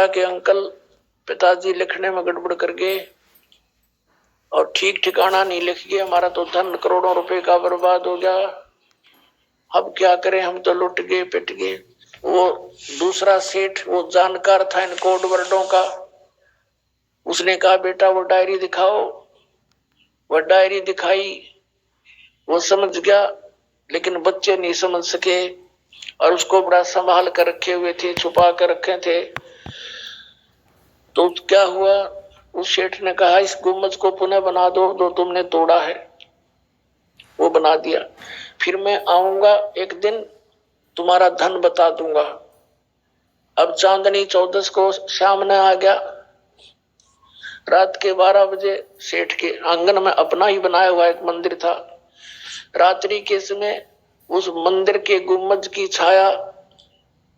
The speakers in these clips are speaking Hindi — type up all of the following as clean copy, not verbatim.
कहा कि अंकल पिताजी लिखने में गड़बड़ कर गए और ठीक ठिकाना नहीं लिख गए, हमारा तो धन करोड़ों रुपए का बर्बाद हो गया, अब क्या करें, हम तो लुट गए पिट गए। वो दूसरा सेठ वो जानकार था इन कोड वर्डों का, उसने कहा बेटा वो डायरी दिखाओ। वो डायरी दिखाई, वो समझ गया, लेकिन बच्चे नहीं समझ सके और उसको बड़ा संभाल कर रखे हुए थे, छुपा कर रखे थे। तो क्या हुआ, उस सेठ ने कहा इस गुम्बद को पुनः बना दो जो तुमने तोड़ा है। वो बना दिया। फिर मैं आऊंगा एक दिन, तुम्हारा धन बता दूंगा। अब चांदनी 14 को सामने आ गया। रात के 12 बजे सेठ के आंगन में अपना ही बनाया हुआ एक मंदिर था। रात्रि के समय उस मंदिर के गुम्बद की छाया,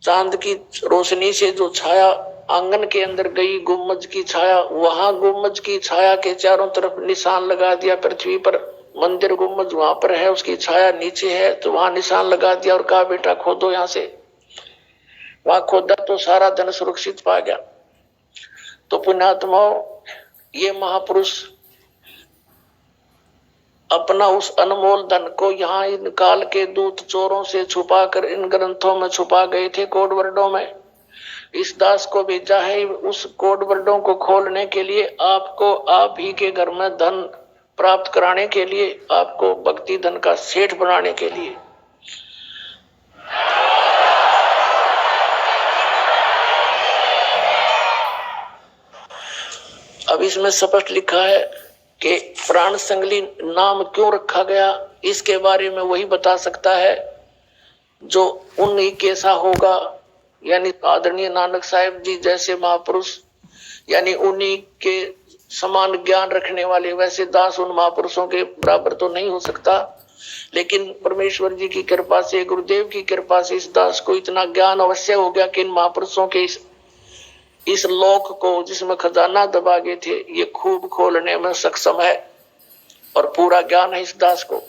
चांद की रोशनी से जो छाया आंगन के अंदर गई, गुम्बद की छाया, वहां गुम्बद की छाया के चारों तरफ निशान लगा दिया पृथ्वी पर। मंदिर गुम्बद वहां पर है, उसकी छाया नीचे है, तो वहां निशान लगा दिया और कहा बेटा खोदो यहां से। वहां खोदा तो सारा धन सुरक्षित पा गया। तो पुण्यात्माओं, ये महापुरुष अपना उस अनमोल धन को यहाँ निकाल के दूत चोरों से छुपा कर इन ग्रंथों में छुपा गए थे, कोड वर्डों में। इस दास को भेजा है उस कोड वर्डों को खोलने के लिए, आपको आप ही के घर में धन प्राप्त कराने के लिए, आपको भक्ति धन का सेठ बनाने के लिए। अब इसमें स्पष्ट लिखा है कि प्राण संगली नाम क्यों रखा गया, इसके बारे में वही बता सकता है जो उन्हीं कैसा होगा, यानी आदरणीय नानक साहिब जी जैसे महापुरुष, यानी उन्हीं के समान ज्ञान रखने वाले। वैसे दास उन महापुरुषों के बराबर तो नहीं हो सकता, लेकिन परमेश्वर जी की कृपा से, गुरुदेव की कृपा से इस दास को इतना ज्ञान अवश्य हो गया कि इन महापुरुषों के इस लोक को जिसमें खजाना दबा गए थे, ये खूब खोलने में सक्षम है और पूरा ज्ञान है इस दास को।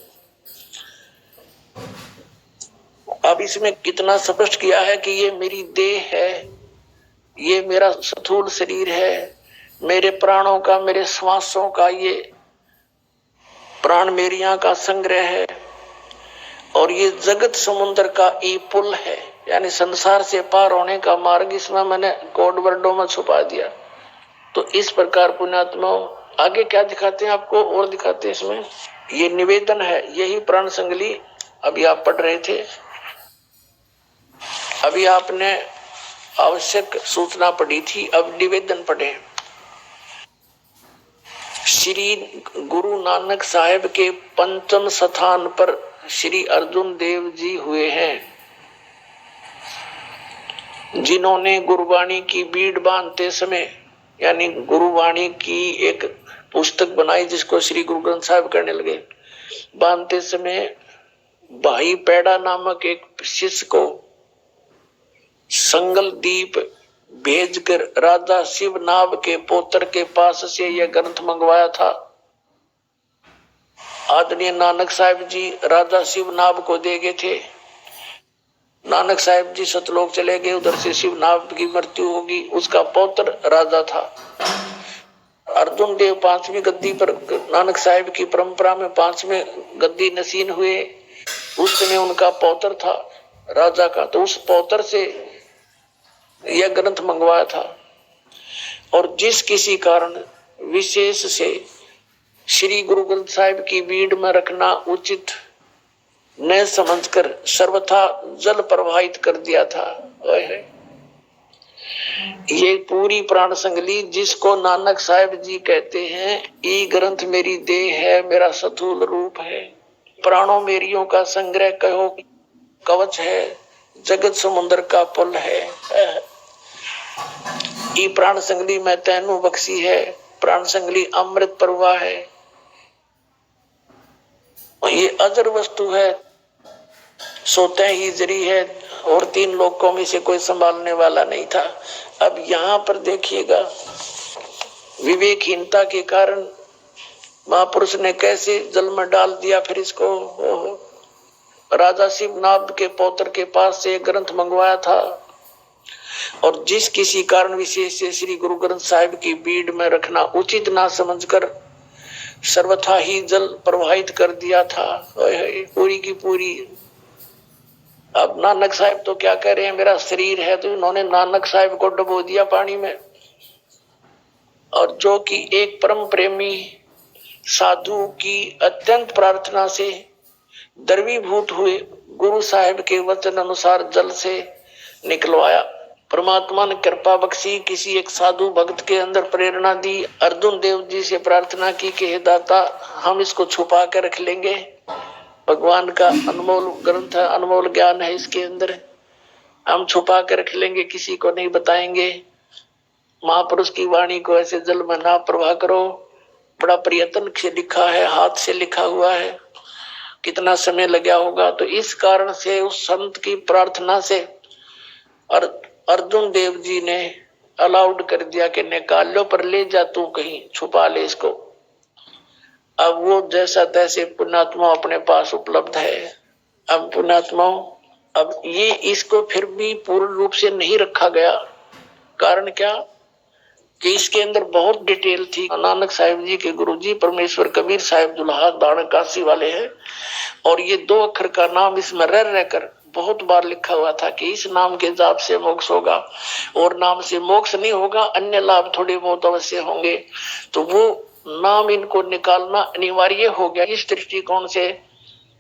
अब इसमें कितना स्पष्ट किया है कि ये मेरी देह है, ये मेरा स्थूल शरीर है, मेरे प्राणों का, मेरे श्वासों का ये प्राण मेरियां का संग्रह है, और ये जगत समुद्र का ई पुल है, यानी संसार से पार होने का मार्ग इसमें मैंने कोड वर्डों में छुपा दिया। तो इस प्रकार पुण्यात्माओं, आगे क्या दिखाते हैं आपको और दिखाते हैं इसमें, ये निवेदन है, यही प्राण संगली अभी आप पढ़ रहे थे। अभी आपने आवश्यक सूचना पढ़ी थी, अब निवेदन पढ़े। श्री गुरु नानक साहेब के पंचम स्थान पर श्री अर्जुन देव जी हुए हैं, जिन्होंने गुरुवाणी की बीड़ बांधते समय, यानी गुरुवाणी की एक पुस्तक बनाई जिसको श्री गुरु ग्रंथ साहिब करने लगे। बांधते समय भाई पैड़ा नामक एक शिष्य को संगल दीप भेजकर राजा शिवनाभ के पोत्र के पास से यह ग्रंथ मंगवाया था। आदरणीय नानक साहिब जी राजा शिवनाभ को दे गए थे। नानक साहिब जी सतलोक चले गए, उधर से शिवनाभ की मृत्यु होगी, उसका पौत्र राजा था। अर्जुन देव 5वीं गद्दी पर, नानक साहिब की परंपरा में 5वें गद्दी नसीन हुए, उस समय उनका पौत्र था राजा का, तो उस पौत्र से यह ग्रंथ मंगवाया था। और जिस किसी कारण विशेष से श्री गुरु ग्रंथ साहिब की बीड़ में रखना उचित न समझकर सर्वथा जल प्रवाहित कर दिया था। ये पूरी प्राण संगली जिसको नानक साहिब जी कहते हैं, ये ग्रंथ मेरी देह है, मेरा स्थूल रूप है, प्राणों मेरियों का संग्रह कहो, कवच है, जगत समुद्र का पुल है। ये प्राण संगली में तैनु बख्शी है, प्राण संगली अमृत प्रवाह है, और ये अजर वस्तु है, सोते ही जरी है, और 3 लोकों में से कोई संभालने वाला नहीं था। अब यहाँ पर देखिएगा, विवेकहीनता के कारण महापुरुष ने कैसे जल में डाल दिया। फिर इसको राजा शिवनाभ के पौत्र के पास से ग्रंथ मंगवाया था, और जिस किसी कारण विशेष से श्री गुरु ग्रंथ साहिब की बीड़ में रखना उचित ना समझकर सर्वथा ही जल प्रवाहित कर दिया था, पूरी की पूरी। अब नानक साहिब तो क्या कह रहे हैं, मेरा शरीर है, तो उन्होंने नानक साहिब को डुबो दिया पानी में। और जो कि एक परम प्रेमी साधु की अत्यंत प्रार्थना से द्रवीभूत हुए गुरु साहिब के वचन अनुसार जल से निकलवाया। परमात्मा ने कृपा बख्शी, किसी एक साधु भक्त के अंदर प्रेरणा दी, अर्जुन देव जी से प्रार्थना की कि हे दाता, हम इसको छुपा कर रख लेंगे, भगवान का अनमोल ग्रंथ है, अनमोल ज्ञान है इसके अंदर, हम छुपा कर रख लेंगे, किसी को नहीं बताएंगे। महापुरुष की वाणी को ऐसे जल में ना प्रवाह करो। बड़ा प्रयत्न से लिखा है, हाथ से लिखा हुआ है, कितना समय लगा होगा। तो इस कारण से उस संत की प्रार्थना से और अर्जुन देव जी ने अलाउड कर दिया कि निकाल लो, पर ले जा तू कहीं, छुपा ले इसको। अब वो जैसा तैसे पुण्यात्मा अपने पास उपलब्ध है। अब पुण्यात्मा, अब ये इसको फिर भी पूर्ण रूप से नहीं रखा गया। कारण क्या कि इसके अंदर बहुत डिटेल थी। नानक साहिब जी के गुरुजी परमेश्वर कबीर साहिब दुल्हा दान काशी वाले हैं, और ये 2 अक्षर का नाम इसमें रह रहकर बहुत बार लिखा हुआ था कि इस नाम के जाप से मोक्ष होगा, और नाम से मोक्ष नहीं होगा, अन्य लाभ थोड़े बहुत अवश्य होंगे। तो वो नाम इनको निकालना अनिवार्य हो गया इस दृष्टिकोण से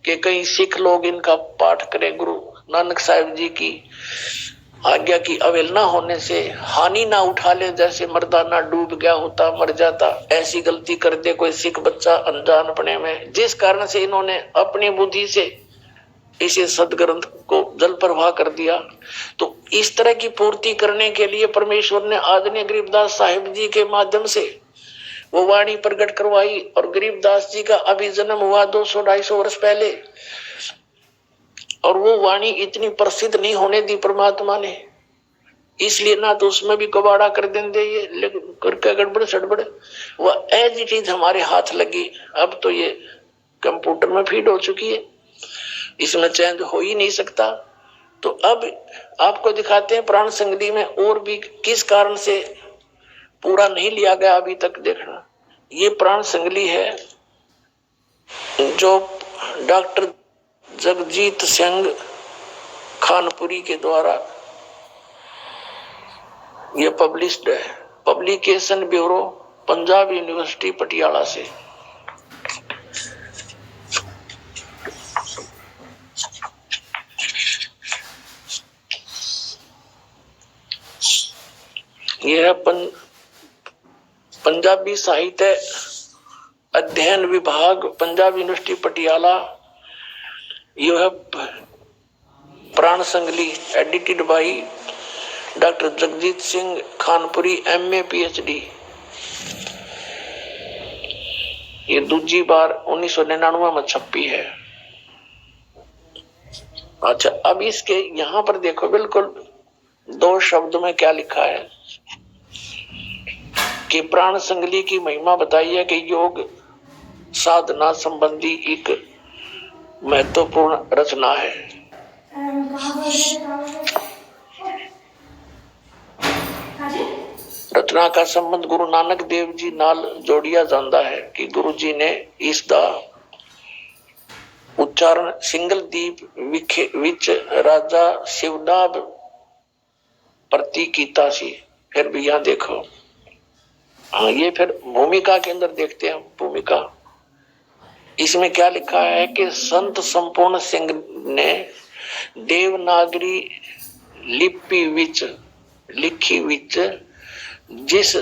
कि कई सिख लोग इनका पाठ करें। गुरु नानक साहिब जी की आज्ञा की अवहेलना होने से हानि ना उठा ले, जैसे मर्दाना डूब गया होता, मर जाता, ऐसी गलती कर दे कोई सिख बच्चा अनजानपने में, जिस कारण से इन्होंने अपनी बुद्धि से इसे सदग्रंथ को जल प्रवाह कर दिया। तो इस तरह की पूर्ति करने के लिए परमेश्वर ने आदरणीय गरीबदास साहिब जी के माध्यम से वो वाणी प्रकट करवाई, और गरीबदास जी का अभी जन्म हुआ 200-250 वर्ष पहले, और वो वाणी इतनी प्रसिद्ध नहीं होने दी परमात्मा ने, इसलिए ना तो उसमें भी कबाड़ा कर देंगे ये करके गड़बड़ सड़बड़, वह एज इट इज हमारे हाथ लगी। अब तो ये कंप्यूटर में फीड हो चुकी है, इसमें चेंज हो ही नहीं सकता। तो अब आपको दिखाते हैं प्राण संगति में और भी किस कारण से पूरा नहीं लिया गया अभी तक। देखना, ये प्राण संगली है जो डॉक्टर जगजीत सिंह खानपुरी के द्वारा ये पब्लिश्ड है, publication bureau, Punjab university Patiala से। यह है पंजाबी साहित्य अध्ययन विभाग, पंजाब यूनिवर्सिटी पटियाला। यह है Pran Sangli, edited by doctor Jagjit Singh Khanpuri, MA PhD। ये दूसरी बार 1999 में छपी है। अच्छा, अब इसके यहां पर देखो, बिल्कुल 2 शब्द में क्या लिखा है कि प्राण संगली की महिमा बताई है कि योग साधना संबंधी एक महत्वपूर्ण रचना है। रचना का संबंध गुरु नानक देव जी नाल जोड़िया जाता है कि गुरु जी ने इसका उच्चारण सिंगलदीप विच राजा शिवनाभ प्रति कीता सी। फिर भी यहां देखो, हाँ, ये फिर भूमिका के अंदर देखते हैं। भूमिका इसमें क्या लिखा है कि संत संपूर्ण सिंह ने देवनागरी लिपि विच लिखी विच जिस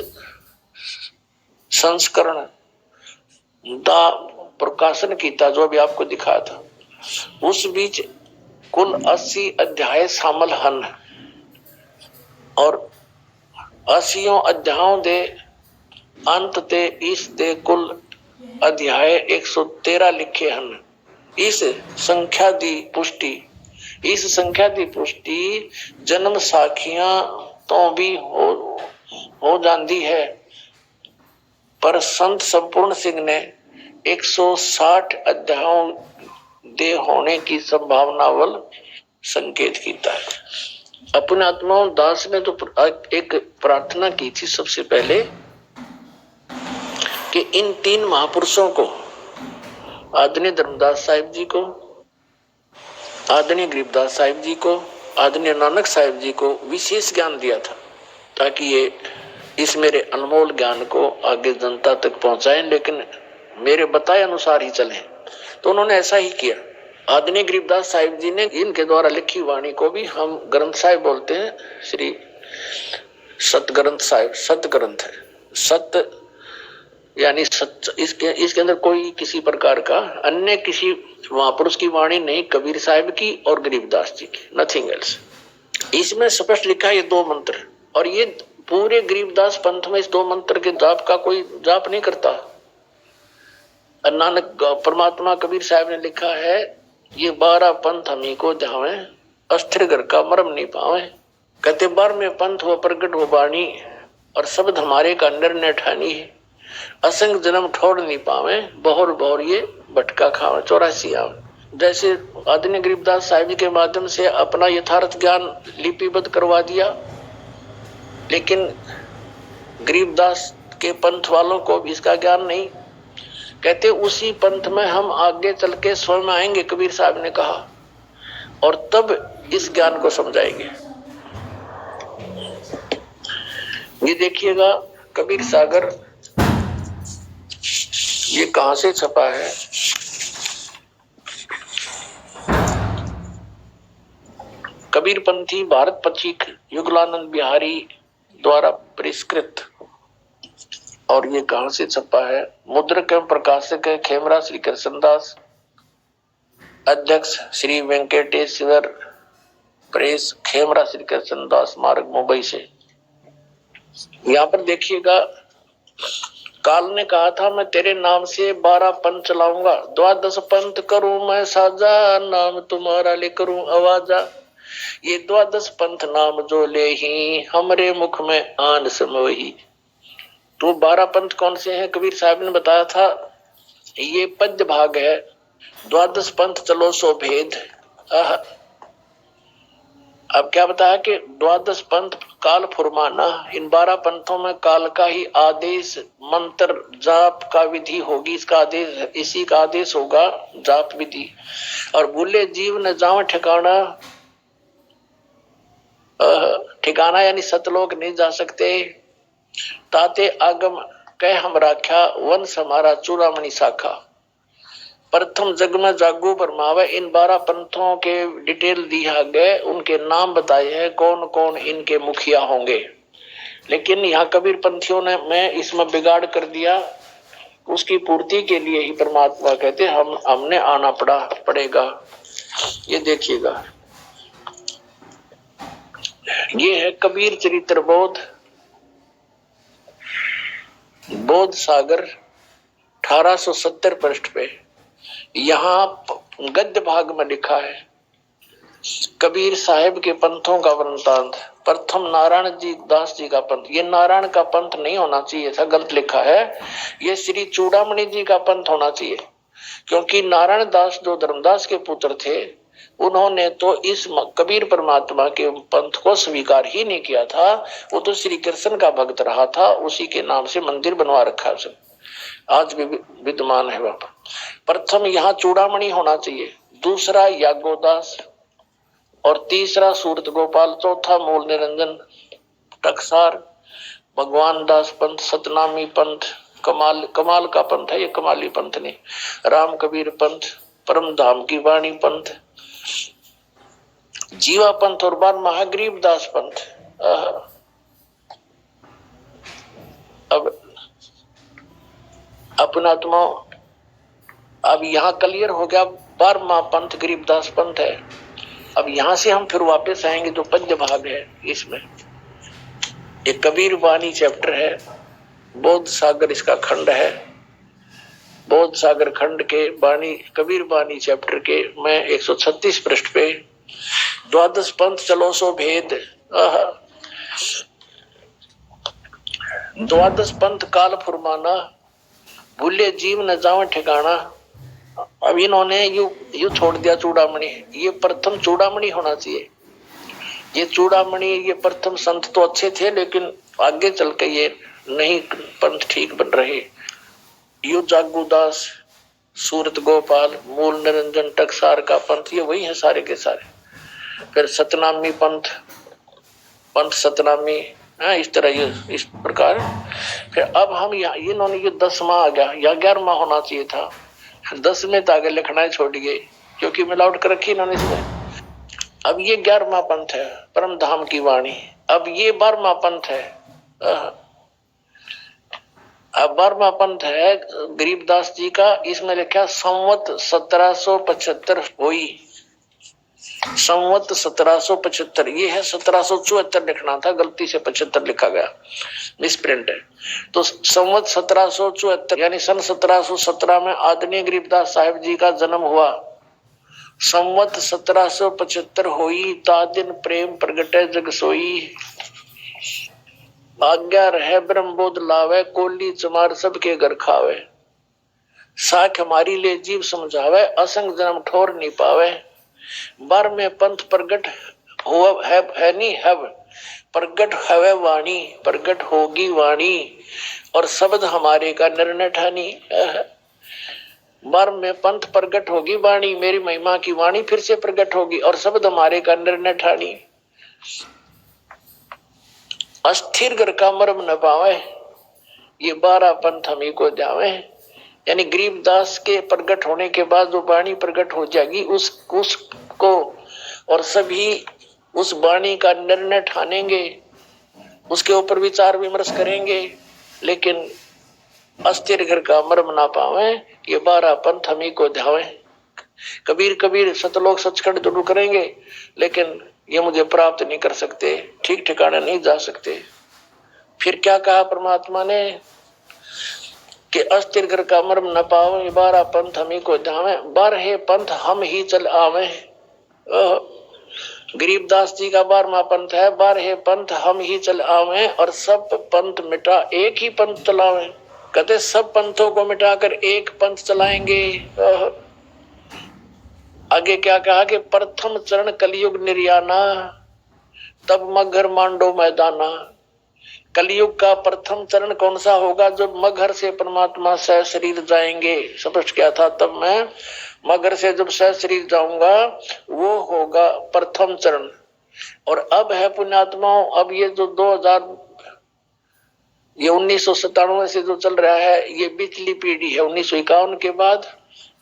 संस्करण दा प्रकाशन किया, जो अभी आपको दिखाया था, उस बीच कुल 80 अध्याय शामिल हन, और 80 अध्यायों दे अंत ते इस दे कुल अध्याय 113 लिखे हन। इस संख्या दी पुष्टि जन्म साखियां तो भी हो जाती है, पर संत संपूर्ण सिंह ने 160 अध्यायों दे होने की संभावना वाल संकेत किया है। अपने आत्माओं दास ने तो एक प्रार्थना की थी सबसे पहले कि इन तीन महापुरुषों को, आदरणीय धर्मदास साहिब जी को, आदरणीय गरीबदास साहिब जी को, आदरणीय नानक साहिब जी को विशेष ज्ञान दिया था ताकि ये इस मेरे अनमोल ज्ञान को आगे जनता तक पहुंचाएं, लेकिन मेरे बताए अनुसार ही चलें। तो उन्होंने ऐसा ही किया। आदरणीय गरीबदास साहिब जी ने इनके द्वारा लिखी वाणी को भी हम ग्रंथ साहिब बोलते हैं, श्री सत ग्रंथ साहिब। सत ग्रंथ है, सत यानी सच। इसके अंदर कोई किसी प्रकार का अन्य किसी महापुरुष की वाणी नहीं, कबीर साहिब की और गरीबदास जी की, नथिंग एल्स। इसमें स्पष्ट लिखा है ये दो मंत्र, और ये पूरे गरीबदास पंथ में इस दो मंत्र के जाप का कोई जाप नहीं करता। नानक परमात्मा कबीर साहब ने लिखा है, ये 12 पंथ हमी को ध्यावे, अस्थिर घर का मरम नहीं पावे। कहते 12वें पंथ वो प्रगट हो बाणी, और शब्द हमारे का निर्णय ठानी है। असंग जन्म ठोड़ नहीं पावे, बहुर बहुर ये भटका खावे 84 आवे। जैसे आदरणीय गरीबदास साहिब जी के माध्यम से अपना यथार्थ ज्ञान लिपिबद्ध करवा दिया, लेकिन गरीबदास के पंथ वालों को भी इसका ज्ञान नहीं। कहते उसी पंथ में हम आगे चल के स्वयं आएंगे, कबीर साहब ने कहा, और तब इस ज्ञान को समझाएंगे। ये देखिएगा कबीर सागर, ये कहां से छपा है? कबीरपंथी भारत पथिक युगलानंद बिहारी द्वारा परिष्कृत। और ये कहां से छपा है? मुद्रक एवं प्रकाशक है खेमरा श्री कृष्णदास, अध्यक्ष श्री वेंकटेश्वर प्रेस, खेमरा श्री कृष्णदास मार्ग, मुंबई से। यहाँ पर देखिएगा, काल ने कहा था मैं तेरे नाम से 12 पंथ चलाऊंगा, 12 पंथ करूं मैं साजा, नाम तुम्हारा ले करूं आवाजा। ये 12 पंथ नाम जो ले ही, हमरे मुख में आन समोही। तो 12 पंथ कौन से हैं? कबीर साहब ने बताया था, ये पद्य भाग है। 12 पंथ चलो सो भेद। अब क्या बताया कि 12 पंथ काल फुरमाना। इन 12 पंथों में काल का ही आदेश, मंत्र जाप का विधि होगी, इसका आदेश, इसी का आदेश होगा जाप विधि। और भूले जीव न जाओ ठिकाना, ठिकाना यानी सतलोक नहीं जा सकते। ताते आगम कह हम राख्या, वंश हमारा चूड़ामणि शाखा। प्रथम जग में जागो परमावे। इन 12 पंथों के डिटेल दिया गए, उनके नाम बताए हैं, कौन कौन इनके मुखिया होंगे। लेकिन यहाँ कबीर पंथियों ने मैं इसमें बिगाड़ कर दिया। उसकी पूर्ति के लिए ही परमात्मा कहते हमने आना पड़ेगा। ये देखिएगा, ये है कबीर चरित्र बोध, बोध सागर 1870 पृष्ठ पे। यहाँ गद्य भाग में लिखा है कबीर साहिब के पंथों का वृत्तांत। प्रथम नारायण जी दास जी का पंथ, ये नारायण का पंथ नहीं होना चाहिए था, गलत लिखा है। ये श्री चूड़ामणि जी का पंथ होना चाहिए, क्योंकि नारायण दास जो धर्मदास के पुत्र थे, उन्होंने तो इस कबीर परमात्मा के पंथ को स्वीकार ही नहीं किया था। वो तो श्री कृष्ण का भक्त रहा था, उसी के नाम से मंदिर बनवा रखा है, आज भी विद्यमान है वहां। प्रथम यहाँ चूड़ामणि होना चाहिए, दूसरा यागोदास, और तीसरा सूरत गोपाल, चौथा मूल निरंजन टकसार, भगवान दास पंथ, सतनामी पंथ, कमाल का पंथ है ये, कमाली पंथ नहीं, राम कबीर पंथ, परम धाम की वाणी पंथ, जीवा पंथ, और बाद महागरीब दास पंथ। अब अपना आत्मा, अब यहाँ क्लियर हो गया 12वां पंथ गरीबदास पंथ है। अब यहाँ से हम फिर वापस आएंगे जो पद्य भाग है, इसमें एक कबीर वाणी चैप्टर है, बोध सागर इसका खंड है। बोध सागर खंड के वाणी, कबीर वाणी चैप्टर के मैं 136 पृष्ठ पे 12 पंथ चलो सो भेद। 12 पंथ काल फुरमाना, भूले जीव न जाओ ठिकाना। अब इन्होंने यू छोड़ दिया चूड़ामणि, ये प्रथम चूड़ामणि होना चाहिए। ये चूड़ामणि ये प्रथम संत तो अच्छे थे, लेकिन आगे चल के ये नहीं पंथ ठीक बन रहे। यो जागूदास, सूरत गोपाल, मूल निरंजन, टकसार का पंथ, ये वही है सारे के सारे। फिर सतनामी पंथ, पंथ सतनामी, इस तरह ये इस प्रकार। फिर अब हम इन्होंने ये 10वां आ गया या 11वां होना चाहिए था, 10 में तो आगे लिखना छोड़ गए क्योंकि मिलावट कर रखी इन्होंने इसमें। अब ये 11वां पंथ है परम धाम की वाणी। अब ये 12वां पंथ है, अब 12वां पंथ है गरीबदास जी का। इसमें लिखा संवत 1775 हुई, संवत 1775, ये है 1774 लिखना था, गलती से 75 लिखा गया, मिसप्रिंट है। तो संवत 1774 यानी सन 1717 में आदरणीय गरीबदास साहिब जी का जन्म हुआ। संवत 1775 होई, ता दिन प्रेम प्रगटे जग सोई। आज्ञा रहे ब्रह्मबोध लावे, कोली चमार सबके घर खावे। साख हमारी ले जीव समझावे, असंग जन्म ठोर नहीं पावे। 12वें पंथ प्रगट हुआ है नहीं है, प्रगट हवे वाणी, प्रगट होगी वाणी और शब्द हमारे का निर्णय ठानी। 12वें पंथ प्रगट होगी वाणी, मेरी महिमा की वाणी फिर से प्रगट होगी और शब्द हमारे का निर्णय ठानी। अस्थिर घर का मर्म न पावे, ये 12 पंथ हमी को जावे। यानी गरीबदास के प्रगट होने के बाद जो वाणी प्रगट हो जाएगी उसको और सभी उस वाणी का निर्णय ठानेंगे, उसके ऊपर विचार विमर्श करेंगे, लेकिन अस्थिर घर का मर्म ना पावे, ये 12 पंथ हमी को ध्यावे। कबीर कबीर सतलोक सचखंड जरूर करेंगे, लेकिन ये मुझे प्राप्त नहीं कर सकते, ठीक ठिकाना नहीं जा सकते। फिर क्या कहा परमात्मा ने कि अस्थिर घर का मर्म न पावे, 12 पंथ हमी को ध्यावे। 12 पंथ हम ही चल आवे। गरीबदास जी का 12वां पंथ है, 12 पंथ हम ही चल आवे और सब पंथ मिटा एक ही पंथ चलावे। कहते सब पंथों को मिटाकर एक पंथ चलाएंगे। आगे क्या कहा कि प्रथम चरण कलयुग निर्याना, तब मगर मांडो मैदाना। कलयुग का प्रथम चरण कौन सा होगा? जब मगर से परमात्मा सह शरीर जाएंगे। स्पष्ट क्या था? तब मैं मगर से जब सह शरीर जाऊंगा वो होगा प्रथम चरण। और अब है पुण्यात्माओं, अब ये जो 1997 से जो चल रहा है ये पिछली पीढ़ी है। 1951 के बाद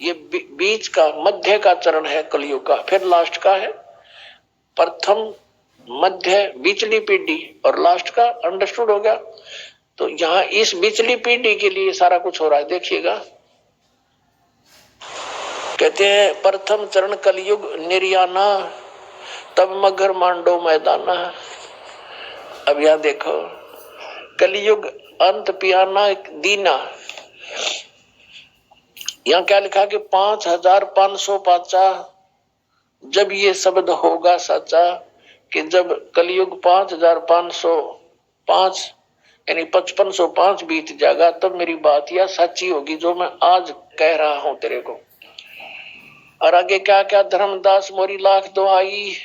ये बीच का मध्य का चरण है कलयुग का, फिर लास्ट का है। प्रथम मध्य बिचली पीढ़ी और लास्ट का। अंडरस्टूड हो गया? तो यहाँ इस बिचली पीढ़ी के लिए सारा कुछ हो रहा है, देखिएगा। कहते हैं प्रथम चरण कलयुग निर्याना, तब मगर मांडो मैदाना। अब यहां देखो, कलयुग अंत पियाना दीना। यहां क्या लिखा कि 5505 जब ये शब्द होगा सच्चा, कि जब कलयुग 5505 यानी 5505 बीत जाएगा, तब मेरी बात यह सच्ची होगी जो मैं आज कह रहा हूं तेरे को। और आगे क्या क्या, धर्मदास मोरी लाख दुहाई।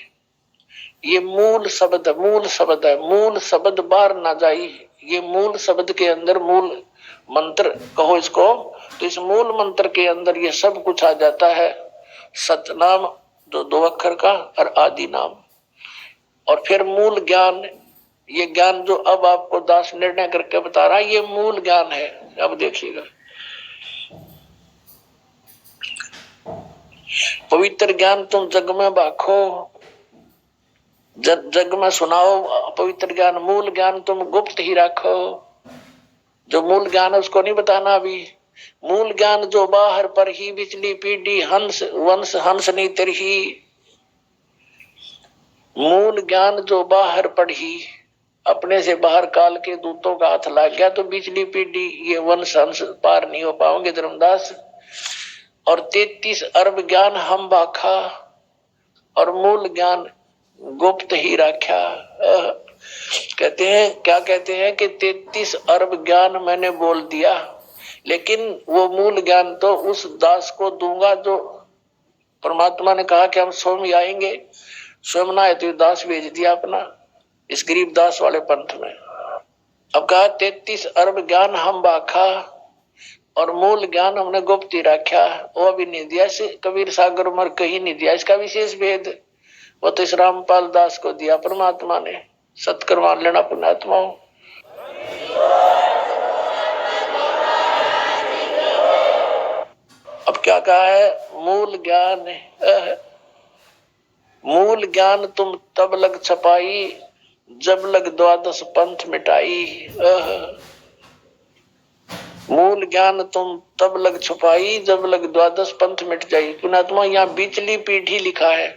ये मूल शब्द है, मूल शब्द है, मूल शब्द बाहर ना जाई। ये मूल शब्द के अंदर मूल मंत्र कहो इसको, तो इस मूल मंत्र के अंदर ये सब कुछ आ जाता है। सतनाम जो 2 अक्षर का और आदि नाम, और फिर मूल ज्ञान। ये ज्ञान जो अब आपको दास निर्णय करके बता रहा है, ये मूल ज्ञान है। अब देखिएगा, पवित्र ज्ञान तुम जग में बाखो, जग में सुनाओ पवित्र ज्ञान। मूल ज्ञान तुम गुप्त ही रखो। जो मूल ज्ञान है उसको नहीं बताना अभी। मूल ज्ञान जो बाहर पर ही, बिचली पीढ़ी हंस वंश हंस नहीं तरही। मूल ज्ञान जो बाहर पढ़ी, अपने से बाहर काल के दूतों का हाथ लग गया तो बिचली पीढ़ी ये वंश हंस पार नहीं हो पाओगे धर्मदास। और 33 अरब ज्ञान हम बाखा, और मूल ज्ञान गुप्त ही रखा। कहते हैं, क्या कहते हैं कि 33 अरब ज्ञान मैंने बोल दिया, लेकिन वो मूल ज्ञान तो उस दास को दूंगा जो परमात्मा ने कहा कि हम स्वयं आएंगे। स्वयं ना तो दास भेज दिया अपना इस गरीब दास वाले पंथ में। अब कहा 33 अरब ज्ञान हम बाखा और मूल ज्ञान हमने गुप्त ही रखा, वो भी नहीं दिया कबीर सागर उमर कहीं नहीं दिया इसका विशेष भेद, वो तो इस रामपाल दास को दिया परमात्मा ने। सत्कर्मान लेना पुण्यात्माओं। अब क्या कहा है, मूल ज्ञान मूल ज्ञान तुम तब लग छपाई जब लग द्वादश पंथ मिटाई। मूल ज्ञान तुम तब लग छुपाई जब लग द्वादश पंथ मिट जाई। पुण्यात्मा यहाँ बीचली पीढ़ी लिखा है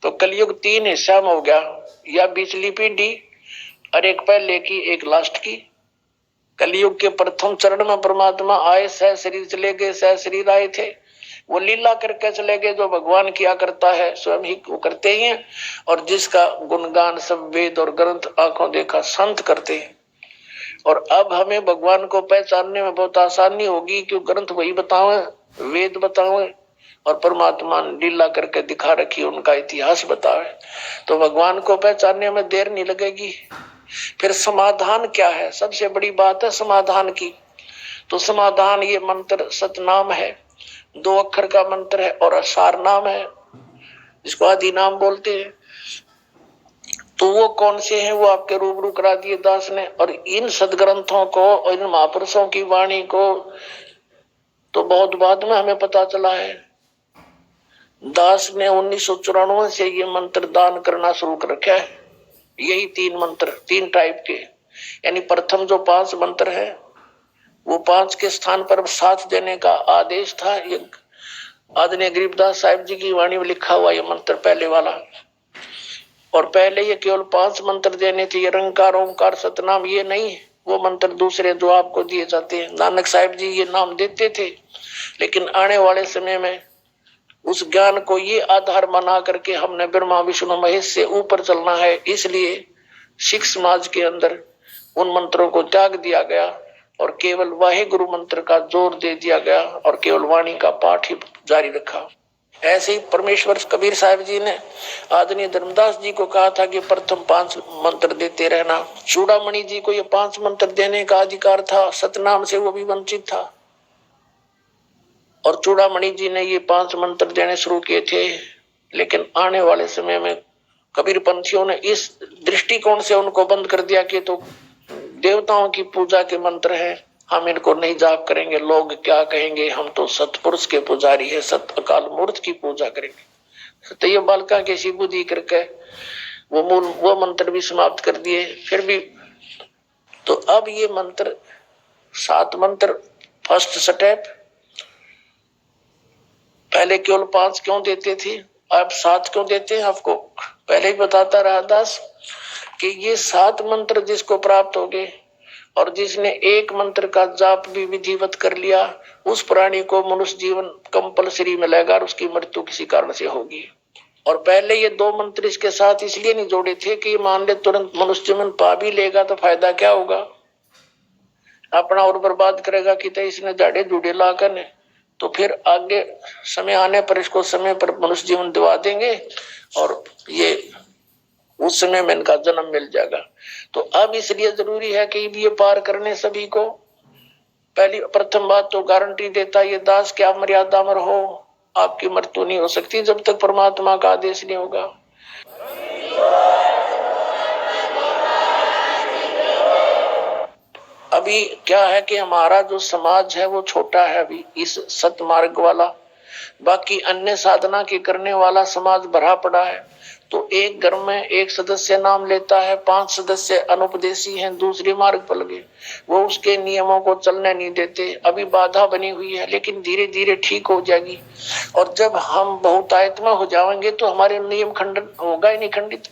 तो कलयुग 3 हिस्सा में हो गया, या बीचली पीढ़ी और एक पहले की एक लास्ट की। कलयुग के प्रथम चरण में परमात्मा आए, सह शरीर चले गए, सह शरीर आए थे, वो लीला करके चले गए। जो भगवान किया करता है स्वयं ही वो करते ही हैं, और जिसका गुणगान सब वेद और ग्रंथ आंखों देखा संत करते हैं। और अब हमें भगवान को पहचानने में बहुत आसानी होगी, क्योंकि ग्रंथ वही बतावे, वेद बतावे और परमात्मा ने लीला करके दिखा रखी, उनका इतिहास बतावे, तो भगवान को पहचानने में देर नहीं लगेगी। फिर समाधान क्या है, सबसे बड़ी बात है समाधान की। तो समाधान ये मंत्र सतनाम है, 2 अक्षर का मंत्र है और असार नाम है, जिसको आदि नाम बोलते हैं। तो वो कौन से हैं वो आपके रूबरू करा दिए दास ने। और इन सदग्रंथों को और इन महापुरुषों की वाणी को तो बहुत बाद में हमें पता चला है। दास ने 1994 से ये मंत्र दान करना शुरू कर रखा है। यही 3 मंत्र 3 टाइप के, यानी प्रथम जो 5 मंत्र है वो 5 के स्थान पर 7 देने का आदेश था। ये आदरणीय गरीबदास साहिब जी की वाणी में लिखा हुआ ये मंत्र पहले वाला। और पहले ये केवल 5 मंत्र देने थे, ये रंकार ओंकार सतनाम ये नहीं, वो मंत्र दूसरे जो आपको दिए जाते हैं। नानक साहिब जी ये नाम देते थे, लेकिन आने वाले समय में उस ज्ञान को ये आधार बना करके हमने ब्रह्मा विष्णु महेश से ऊपर चलना है, इसलिए सिख समाज के अंदर उन मंत्रों को त्याग दिया गया और केवल वाहे गुरु मंत्र का जोर दे दिया गया और केवल वाणी का पाठ ही जारी रखा। ऐसे ही परमेश्वर कबीर साहिब जी ने आदरणीय धर्मदास जी को कहा था कि प्रथम 5 मंत्र देते रहना। चूड़ामणि जी को ये 5 मंत्र देने का अधिकार था, सतनाम से वो भी वंचित था। और चूड़ामणि जी ने ये 5 मंत्र देने शुरू किए थे, लेकिन आने वाले समय में कबीर पंथियों ने इस दृष्टिकोण से उनको बंद कर दिया कि तो देवताओं की पूजा के मंत्र हैं, हम इनको नहीं जाप करेंगे, लोग क्या कहेंगे, हम तो सतपुरुष के पुजारी है, सत अकाल मूर्त की पूजा करेंगे। तो ये बालका के सी बुद्धि करके वो मंत्र भी समाप्त कर दिए। फिर भी तो अब ये मंत्र 7 मंत्र फर्स्ट स्टेप, पहले केवल 5 क्यों देते थे, अब 7 क्यों देते हैं, आपको पहले ही बताता रहा दास कि ये 7 मंत्र जिसको प्राप्त हो गए और जिसने एक मंत्र का जाप भी विधिवत कर लिया, उस प्राणी को मनुष्य जीवन कंपलसरी मिलेगा और उसकी मृत्यु किसी कारण से होगी। और पहले ये 2 मंत्र इसके साथ इसलिए नहीं जोड़े थे कि मान ले तुरंत मनुष्य जीवन पा भी लेगा तो फायदा क्या होगा, अपना और बर्बाद करेगा कि तो इसने जाड़े जुड़े लाकर ने, तो फिर आगे समय आने पर इसको समय पर मनुष्य जीवन दिवा देंगे और ये उस समय में इनका जन्म मिल जाएगा। तो अब इसलिए जरूरी है कि ये पार करने सभी को। पहली प्रथम बात तो गारंटी देता ये दास कि आप मर्यादा में रहो, आपकी मृत्यु नहीं हो सकती जब तक परमात्मा का आदेश नहीं होगा। अभी क्या है कि हमारा जो समाज है वो छोटा है अभी इस सतमार्ग वाला, बाकी अन्य साधना के करने वाला समाज भरा पड़ा है। तो एक घर में एक सदस्य नाम लेता है, 5 सदस्य अनुपदेशी हैं, दूसरे मार्ग पर लगे, वो उसके नियमों को चलने नहीं देते। अभी बाधा बनी हुई है, लेकिन धीरे धीरे ठीक हो जाएगी। और जब हम बहुतायतमा हो जाएंगे तो हमारे नियम खंडन होगा ही नहीं खंडित,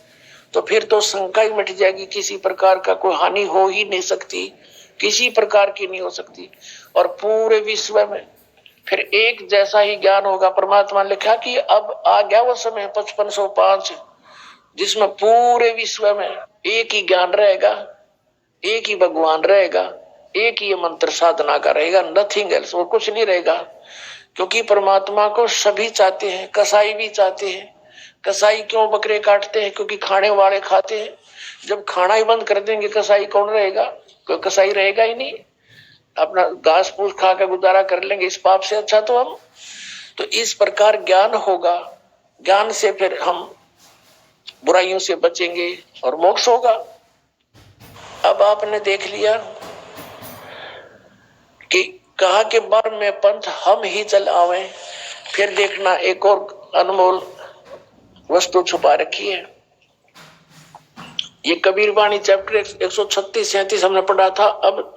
तो फिर तो शंका ही मिट जाएगी, किसी प्रकार का कोई हानि हो ही नहीं सकती, किसी प्रकार की नहीं हो सकती। और पूरे विश्व में फिर एक जैसा ही ज्ञान होगा। परमात्मा ने लिखा कि अब आ गया वो समय 5505 जिसमें पूरे विश्व में एक ही ज्ञान रहेगा, एक ही भगवान रहेगा, एक ही मंत्र साधना का रहेगा, नथिंग एल्स, और कुछ नहीं रहेगा। क्योंकि परमात्मा को सभी चाहते हैं, कसाई भी चाहते हैं, कसाई क्यों बकरे काटते हैं? क्योंकि खाने वाले खाते हैं। जब खाना ही बंद कर देंगे कसाई कौन रहेगा? कोई कसाई रहेगा ही नहीं। अपना घास फूस खा कर गुजारा कर लेंगे, इस पाप से अच्छा तो हम। तो इस प्रकार ज्ञान होगा, ज्ञान से फिर हम बुराइयों से बचेंगे और मोक्ष होगा। अब आपने देख लिया कि कहा के बार में पंथ हम ही चल आवे। फिर देखना एक और अनमोल वस्तु छुपा रखी है। ये कबीर वाणी चैप्टर 136-37 हमने पढ़ा था। अब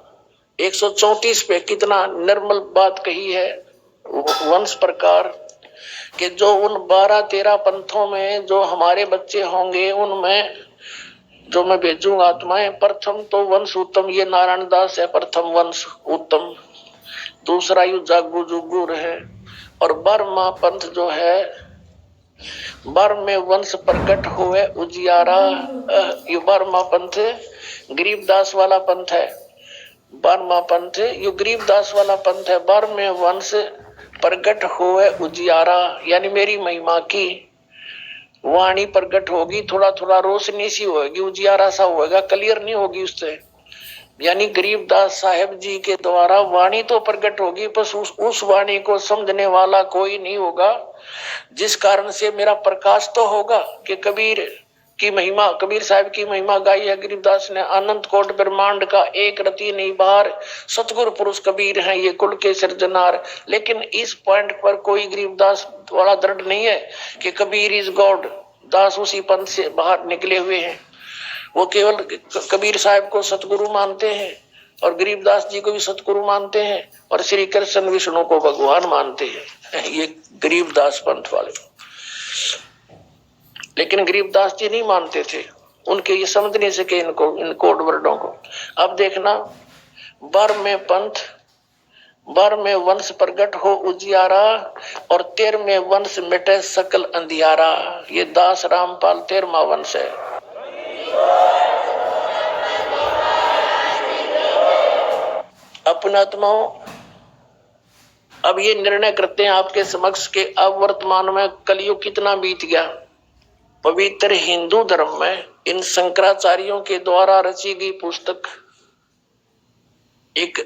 134 पे कितना निर्मल बात कही है वंश प्रकार कि जो उन 12-13 पंथों में जो हमारे बच्चे होंगे उनमें जो मैं भेजूंगा आत्माएं, प्रथम तो वंश उत्तम, ये नारायण दास है प्रथम वंश उत्तम। दूसरा यु जागू जुगुर है। और बर्मा पंथ जो है, बर में वंश प्रकट हुए उजियारा। ये बर्मा पंथ गरीबदास वाला पंथ है। बर्मा पंथ ये गरीबदास वाला पंथ है। बर में वंश प्रकट हुए उजियारा, यानी मेरी महिमा की वाणी प्रकट होगी। थोड़ा थोड़ा रोशनी सी होगी, उजियारा सा होगा, क्लियर नहीं होगी उससे। यानी गरीबदास साहेब जी के द्वारा वाणी तो प्रकट होगी, बस उस वाणी को समझने वाला कोई नहीं होगा। जिस कारण से मेरा प्रकाश तो होगा कि कबीर की महिमा, कबीर साहब की महिमा गाई है गरीबदास ने। अनंत कोट ब्रह्मांड का एक रति नहीं बार, सतगुरु पुरुष कबीर हैं ये कुल के सिरजनार। लेकिन इस पॉइंट पर कोई गरीबदास वाला दृढ़ नहीं है कि कबीर इज गॉड। दास उसी पंथ से बाहर निकले हुए हैं। वो केवल कबीर साहब को सतगुरु मानते हैं और गरीबदास जी को भी सतगुरु मानते हैं और श्री कृष्ण विष्णु को भगवान मानते हैं। ये गरीबदास पंथ वाले। लेकिन गरीबदास जी नहीं मानते थे, उनके ये समझ नहीं सके इनको, इन कोड वर्डों को। अब देखना, बर में पंथ, बर में वंश प्रगट हो उजियारा और 13वें वंश मिटे सकल अंधियारा। ये दास रामपाल 13वां वंश है। अपनात्माओं, अब ये निर्णय करते हैं आपके समक्ष के अब वर्तमान में कलयुग कितना बीत गया। पवित्र हिंदू धर्म में इन शंकराचार्यों के द्वारा रची गई पुस्तक एक